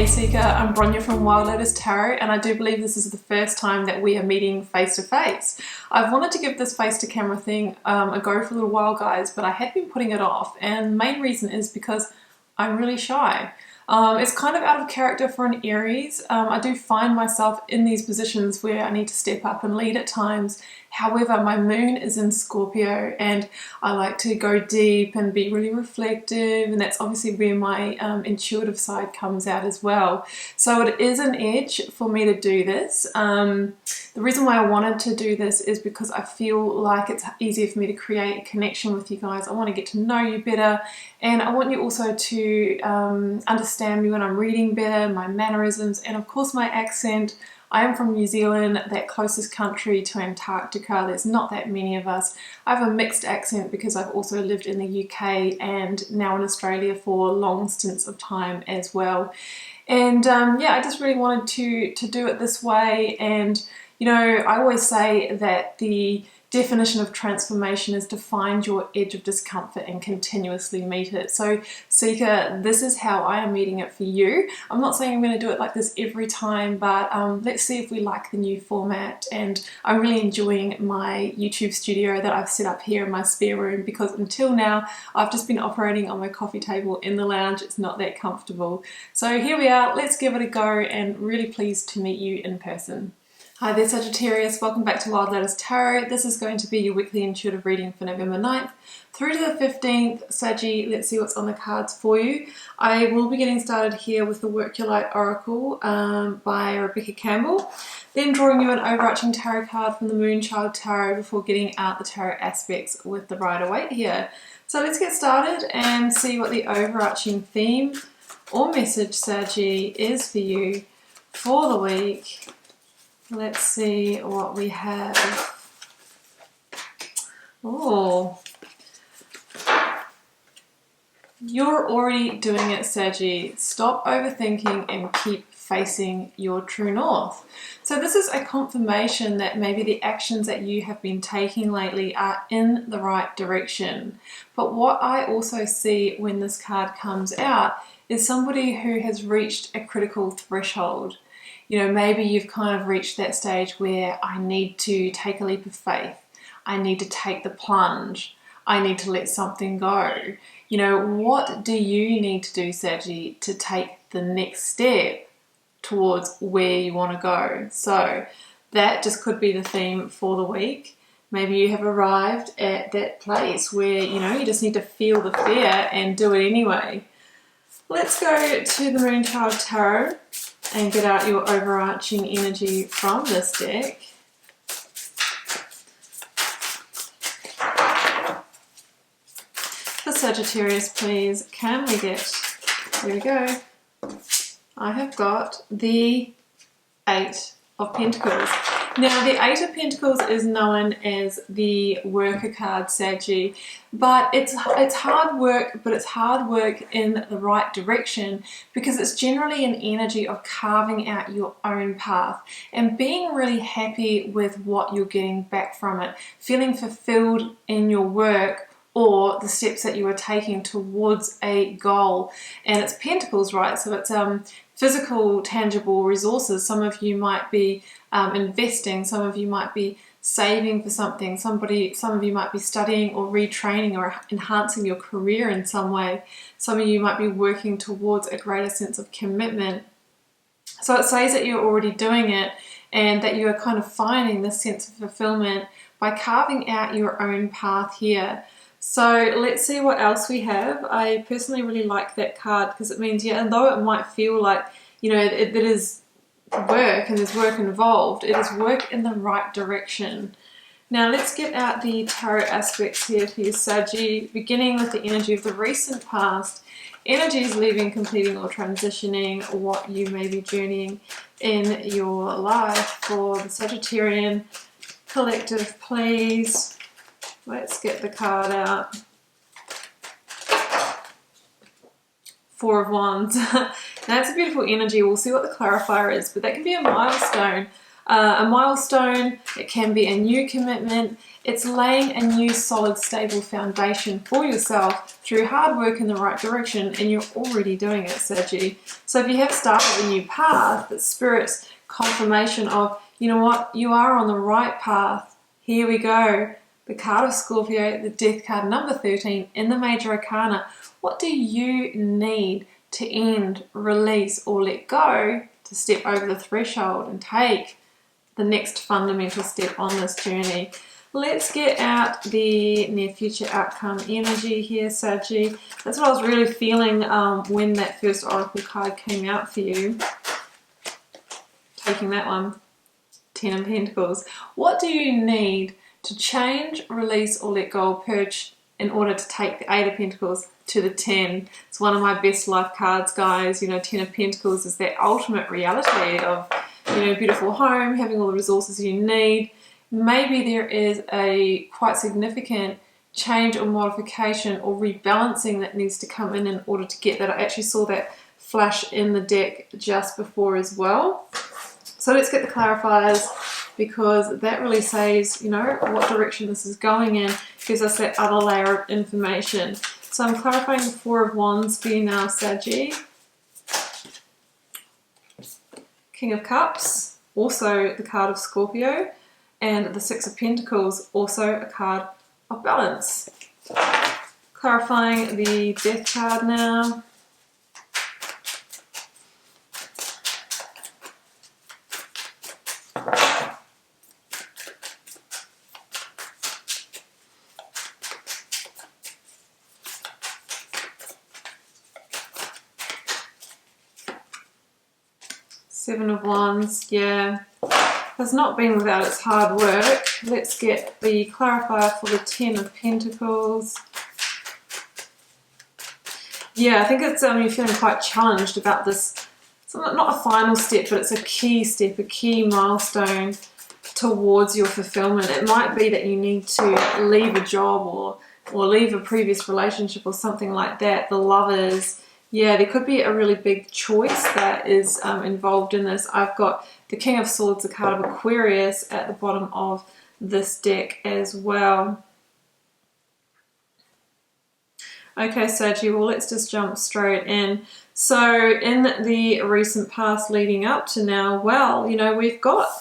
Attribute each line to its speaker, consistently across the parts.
Speaker 1: Hey Seeker, I'm Bronya from Wild Lotus Tarot, and I do believe this is the first time that we are meeting face to face. I've wanted to give this face to camera thing a go for a little while, guys, but I had been putting it off, and the main reason is because I'm really shy. It's kind of out of character for an Aries. I do find myself in these positions where I need to step up and lead at times. However, my moon is in Scorpio and I like to go deep and be really reflective, and that's obviously where my intuitive side comes out as well. So it is an edge for me to do this. The reason why I wanted to do this is because I feel like it's easier for me to create a connection with you guys. I want to get to know you better, and I want you also to understand me when I'm reading better, my mannerisms, and of course my accent. I am from New Zealand, that closest country to Antarctica. There's not that many of us. I have a mixed accent because I've also lived in the UK and now in Australia for long stints of time as well. And yeah, I just really wanted to do it this way. And you know, I always say that the definition of transformation is to find your edge of discomfort and continuously meet it. So Seeker, this is how I am meeting it for you. I'm not saying I'm going to do it like this every time, but let's see if we like the new format. And I'm really enjoying my YouTube studio that I've set up here in my spare room, because until now I've just been operating on my coffee table in the lounge. It's not that comfortable. So here we are, let's give it a go, and really pleased to meet you in person. Hi there Sagittarius, welcome back to Wild Lotus Tarot. This is going to be your weekly intuitive reading for November 9th through to the 15th. Sagi, let's see what's on the cards for you. I will be getting started here with the Work Your Light Oracle by Rebecca Campbell, then drawing you an overarching tarot card from the Moonchild Tarot before getting out the tarot aspects with the Rider-Waite here. So let's get started and see what the overarching theme or message, Sagi, is for you for the week. Let's see what we have. Oh, you're already doing it, Sagi. Stop overthinking and keep facing your true north. So this is a confirmation that maybe the actions that you have been taking lately are in the right direction. But what I also see when this card comes out is somebody who has reached a critical threshold. You know, maybe you've kind of reached that stage where I need to take a leap of faith. I need to take the plunge. I need to let something go. You know, what do you need to do, Sagi, to take the next step towards where you want to go? So that just could be the theme for the week. Maybe you have arrived at that place where, you know, you just need to feel the fear and do it anyway. Let's go to the Moonchild Tarot and get out your overarching energy from this deck. For Sagittarius, please, can we get, here we go, I have got the Eight of Pentacles. Now, the Eight of Pentacles is known as the worker card, Sagi, but it's hard work, but it's hard work in the right direction, because it's generally an energy of carving out your own path and being really happy with what you're getting back from it, feeling fulfilled in your work or the steps that you are taking towards a goal. And it's Pentacles, right? So it's physical, tangible resources. Some of you might be investing, some of you might be saving for something, some of you might be studying or retraining or enhancing your career in some way. Some of you might be working towards a greater sense of commitment. So it says that you're already doing it and that you are kind of finding this sense of fulfillment by carving out your own path here. So let's see what else we have. I personally really like that card because it means, yeah, although it might feel like, you know, it is work and there's work involved, it is work in the right direction. Now let's get out the tarot aspects here for you, Sagi, beginning with the energy of the recent past. Energies leaving, completing or transitioning, what you may be journeying in your life for the Sagittarian collective, please. Let's get the card out. Four of Wands. Now it's a beautiful energy. We'll see what the clarifier is, but that can be a milestone. a milestone. It can be a new commitment. It's laying a new solid, stable foundation for yourself through hard work in the right direction, and you're already doing it, Sagi. So if you have started a new path, it's Spirit's confirmation of, you know what, you are on the right path. Here we go. The card of Scorpio, the Death card, number 13 in the Major Arcana. What do you need to end, release, or let go to step over the threshold and take the next fundamental step on this journey? Let's get out the near future outcome energy here, Sagi. That's what I was really feeling when that first Oracle card came out for you. Taking that one, 10 of Pentacles. What do you need to change, release, or let go, or purge in order to take the 8 of Pentacles to the 10? It's one of my best life cards, guys. You know, 10 of Pentacles is that ultimate reality of, you know, beautiful home, having all the resources you need. Maybe there is a quite significant change or modification or rebalancing that needs to come in order to get that. I actually saw that flash in the deck just before as well. So let's get the clarifiers, because that really says, you know, what direction this is going in, gives us that other layer of information. So I'm clarifying the 4 of Wands for you now, Sagi. King of Cups, also the card of Scorpio, and the 6 of Pentacles, also a card of balance. Clarifying the Death card now. Seven of Wands, yeah, has not been without its hard work. Let's get the clarifier for the 10 of Pentacles. Yeah, I think it's you're feeling quite challenged about this. It's not a final step, but it's a key step, a key milestone towards your fulfillment. It might be that you need to leave a job or leave a previous relationship or something like that. The Lovers. Yeah, there could be a really big choice that is involved in this. I've got the King of Swords, the card of Aquarius, at the bottom of this deck as well. Okay, Sagi, well, let's just jump straight in. So in the recent past leading up to now, well, you know, we've got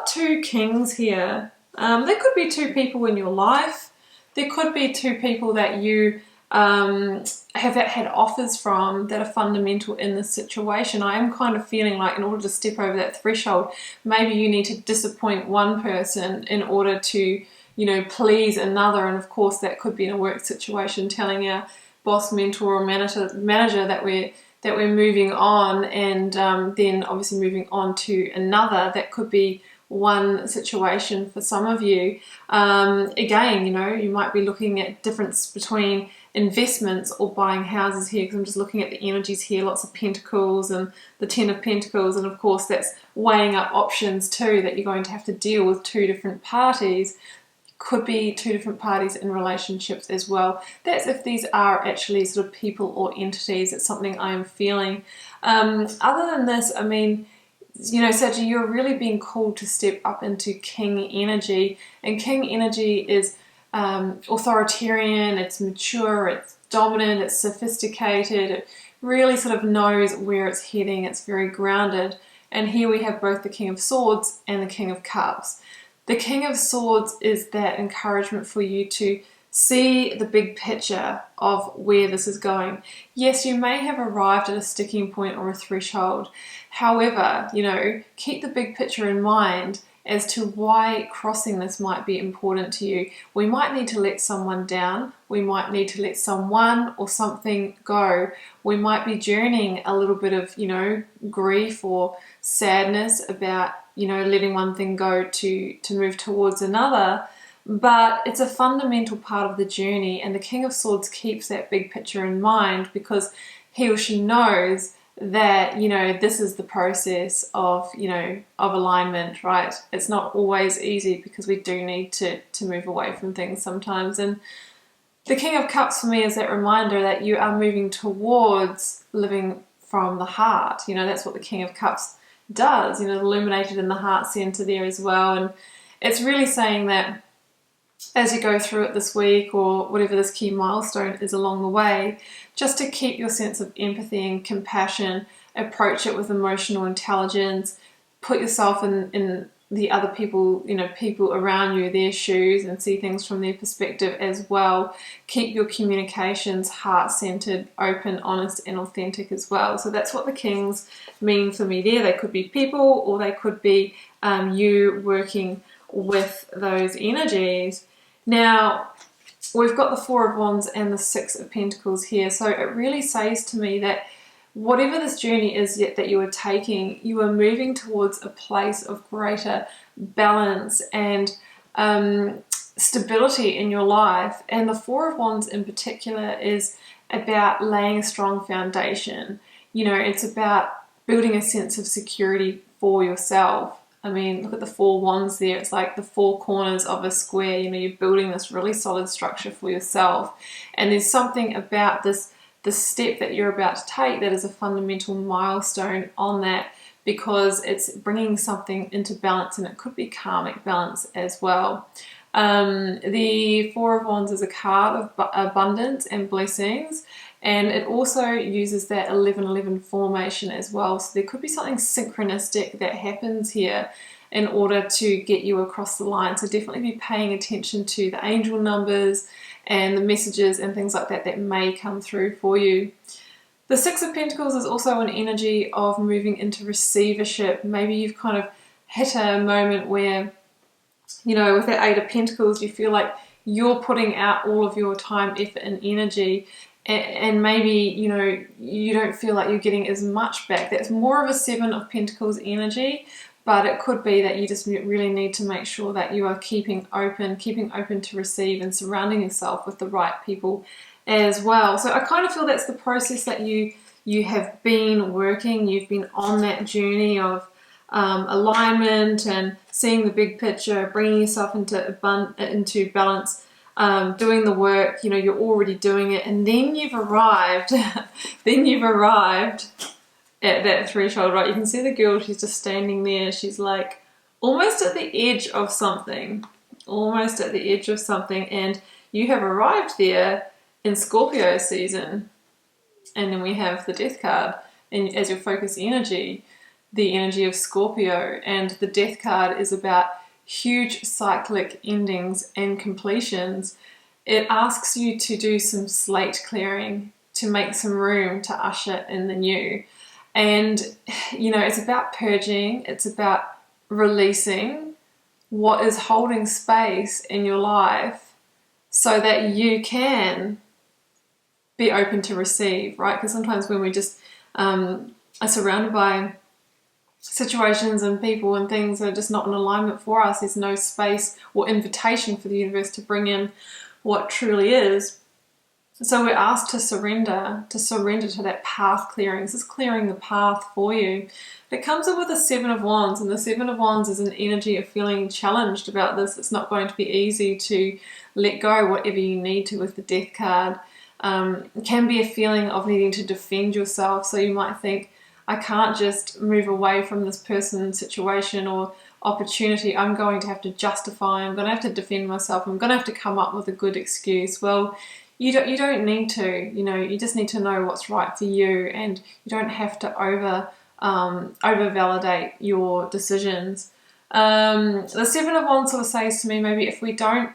Speaker 1: 2 kings here. There could be 2 people in your life. There could be 2 people that you have had offers from that are fundamental in this situation. I am kind of feeling like in order to step over that threshold, maybe you need to disappoint one person in order to, you know, please another. And of course that could be in a work situation, telling our boss, mentor, or manager that we're moving on, and then obviously moving on to another. That could be one situation for some of you. Again, you know, you might be looking at difference between investments or buying houses here, because I'm just looking at the energies here, lots of Pentacles and the 10 of Pentacles, and of course that's weighing up options too, that you're going to have to deal with 2 different parties. Could be 2 different parties in relationships as well. That's if these are actually sort of people or entities. It's something I am feeling. Other than this, I mean, you know, Sagi, you're really being called to step up into King energy, and King energy is authoritarian, it's mature, it's dominant, it's sophisticated, it really sort of knows where it's heading, it's very grounded. And here we have both the King of Swords and the King of Cups. The King of Swords is that encouragement for you to see the big picture of where this is going. Yes, you may have arrived at a sticking point or a threshold. However, you know, keep the big picture in mind as to why crossing this might be important to you. We might need to let someone down. We might need to let someone or something go. We might be journeying a little bit of, you know, grief or sadness about, you know, letting one thing go to move towards another. But it's a fundamental part of the journey, and the King of Swords keeps that big picture in mind, because he or she knows that, you know, this is the process of, you know, of alignment, right? It's not always easy, because we do need to move away from things sometimes. And the King of Cups for me is that reminder that you are moving towards living from the heart. You know, that's what the King of Cups does, you know, illuminated in the heart center there as well. And it's really saying that as you go through it this week, or whatever this key milestone is along the way, just to keep your sense of empathy and compassion, approach it with emotional intelligence, put yourself in the other people, you know, people around you, their shoes, and see things from their perspective as well. Keep your communications heart-centered, open, honest, and authentic as well. So that's what the kings mean for me there. They could be people, or they could be you working with those energies. Now, we've got the Four of Wands and the Six of Pentacles here. So it really says to me that whatever this journey is yet that you are taking, you are moving towards a place of greater balance and stability in your life. And the Four of Wands in particular is about laying a strong foundation. You know, it's about building a sense of security for yourself. I mean, look at the Four Wands there. It's like the four corners of a square. You know, you're building this really solid structure for yourself. And there's something about this step that you're about to take that is a fundamental milestone on that, because it's bringing something into balance, and it could be karmic balance as well. The Four of Wands is a card of abundance and blessings, and it also uses that 11-11 formation as well. So there could be something synchronistic that happens here in order to get you across the line. So definitely be paying attention to the angel numbers and the messages and things like that that may come through for you. The Six of Pentacles is also an energy of moving into receivership. Maybe you've kind of hit a moment where, you know, with that Eight of Pentacles, you feel like you're putting out all of your time, effort, and energy, and maybe, you know, you don't feel like you're getting as much back. That's more of a Seven of Pentacles energy, but it could be that you just really need to make sure that you are keeping open to receive, and surrounding yourself with the right people as well. So I kind of feel that's the process that you have been working. You've been on that journey of alignment and seeing the big picture, bringing yourself into balance, doing the work. You know, you're already doing it, and then you've arrived. At that threshold, right? You can see the girl, she's just standing there. She's like almost at the edge of something, and you have arrived there in Scorpio season. And then we have the Death card, and as your focus energy, the energy of Scorpio, and the Death card is about huge cyclic endings and completions. It asks you to do some slate clearing, to make some room to usher in the new. And, you know, it's about purging, it's about releasing what is holding space in your life so that you can be open to receive, right? Because sometimes when we just are surrounded by situations and people and things that are just not in alignment for us, there's no space or invitation for the universe to bring in what truly is. So we're asked to surrender to that path clearing. This is clearing the path for you. It comes up with a Seven of Wands, and the Seven of Wands is an energy of feeling challenged about this. It's not going to be easy to let go whatever you need to with the Death card. It can be a feeling of needing to defend yourself. So you might think, I can't just move away from this person, situation, or opportunity. I'm going to have to justify, I'm going to have to defend myself, I'm going to have to come up with a good excuse. Well, you don't need to, you know, you just need to know what's right for you, and you don't have to over validate your decisions. The Seven of Wands sort of says to me, maybe if we don't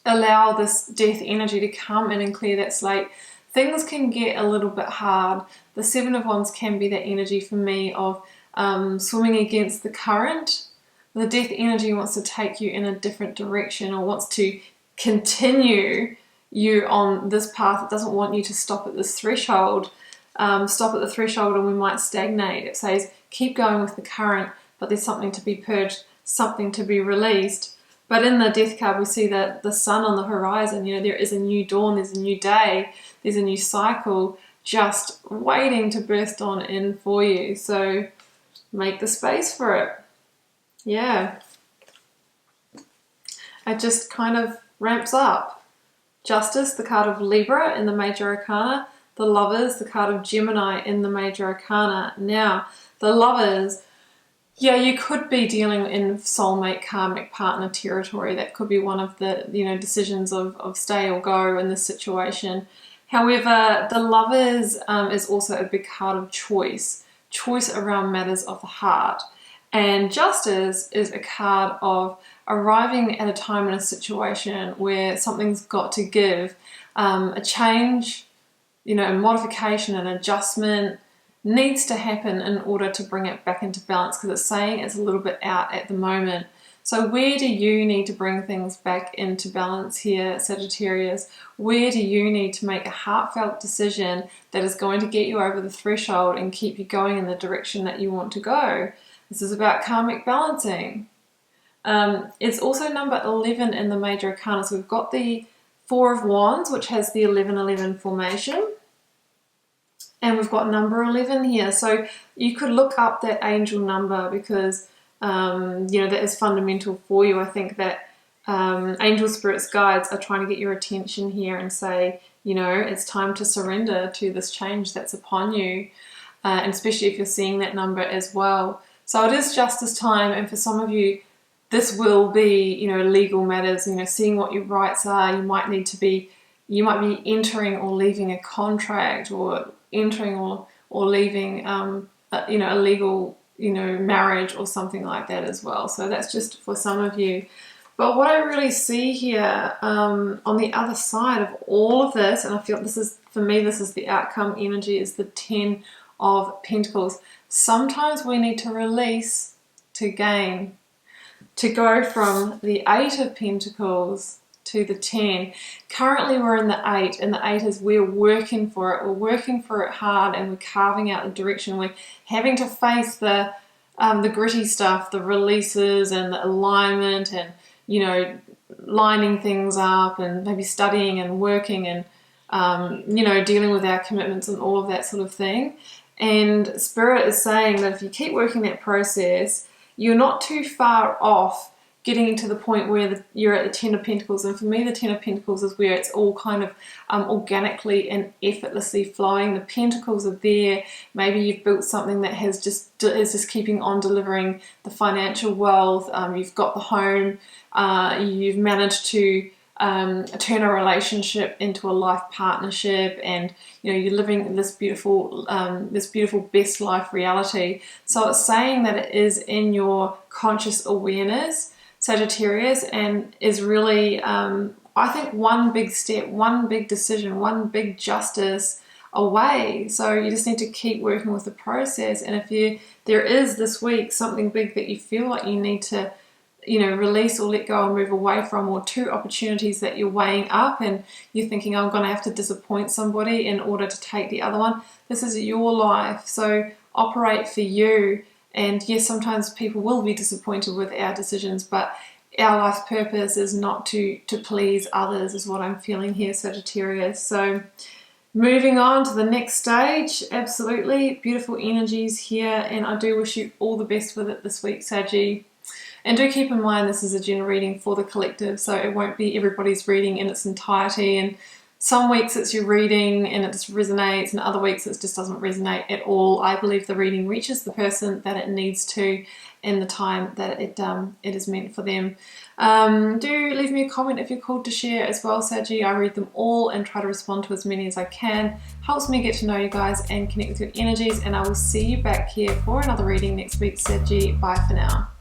Speaker 1: allow this death energy to come in and clear that slate, things can get a little bit hard. The Seven of Wands can be that energy for me of swimming against the current. The death energy wants to take you in a different direction, or wants to continue you on this path. It doesn't want you to stop at this threshold. Stop at the threshold and we might stagnate. It says keep going with the current, but there's something to be purged, something to be released. But in the Death card, we see that the sun on the horizon, you know, there is a new dawn, there's a new day, there's a new cycle just waiting to burst on in for you. So make the space for it. Yeah. It just kind of ramps up. Justice, the card of Libra in the Major Arcana. The Lovers, the card of Gemini in the Major Arcana. Now, the Lovers, Yeah, you could be dealing in soulmate, karmic partner territory. That could be one of the, you know, decisions of stay or go in this situation. However, the Lovers is also a big card of choice around matters of the heart. And Justice is a card of arriving at a time in a situation where something's got to give. A change, you know, a modification, an adjustment needs to happen in order to bring it back into balance, because it's saying it's a little bit out at the moment. So where do you need to bring things back into balance here, Sagittarius? Where do you need to make a heartfelt decision that is going to get you over the threshold and keep you going in the direction that you want to go? This is about karmic balancing. It's also number 11 in the major arcana. So we've got the Four of Wands, which has the 11-11 formation. And we've got number 11 here. So you could look up that angel number because, you know, that is fundamental for you. I think that angel spirits, guides are trying to get your attention here and say, you know, it's time to surrender to this change that's upon you. And especially if you're seeing that number as well. So it is justice time. And for some of you, this will be, you know, legal matters, you know, seeing what your rights are. You might be entering or leaving a contract, or entering or leaving, you know, a legal, you know, marriage or something like that as well. So that's just for some of you. But what I really see here on the other side of all of this, and I feel this is, for me, this is the outcome energy, is the 10 of Pentacles. Sometimes we need to release to gain, to go from the 8 of Pentacles to the 10. Currently we're in the 8, and the 8 is we're working for it. We're working for it hard, and we're carving out the direction. We're having to face the gritty stuff, the releases and the alignment, and, you know, lining things up, and maybe studying and working, and you know, dealing with our commitments and all of that sort of thing. And Spirit is saying that if you keep working that process, you're not too far off getting to the point where you're at the 10 of Pentacles. And for me, the 10 of Pentacles is where it's all kind of organically and effortlessly flowing. The Pentacles are there. Maybe you've built something that is just keeping on delivering the financial wealth. You've got the home. You've managed to turn a relationship into a life partnership, and, you know, you're living this beautiful best life reality. So it's saying that it is in your conscious awareness, Sagittarius, and is really, I think, one big step, one big decision, one big justice away. So you just need to keep working with the process. And if there is this week something big that you feel like you need to, you know, release or let go and move away from, or two opportunities that you're weighing up and you're thinking, I'm going to have to disappoint somebody in order to take the other one. This is your life, so operate for you. And yes, sometimes people will be disappointed with our decisions, but our life purpose is not to please others, is what I'm feeling here, Sagittarius. So moving on to the next stage, absolutely beautiful energies here, and I do wish you all the best with it this week, Saggy. And do keep in mind this is a general reading for the collective, so it won't be everybody's reading in its entirety. And some weeks it's your reading and it just resonates, and other weeks it just doesn't resonate at all. I believe the reading reaches the person that it needs to in the time that it is meant for them. Do leave me a comment if you're called to share as well, Saggy. I read them all and try to respond to as many as I can. Helps me get to know you guys and connect with your energies, and I will see you back here for another reading next week, Saggy. Bye for now.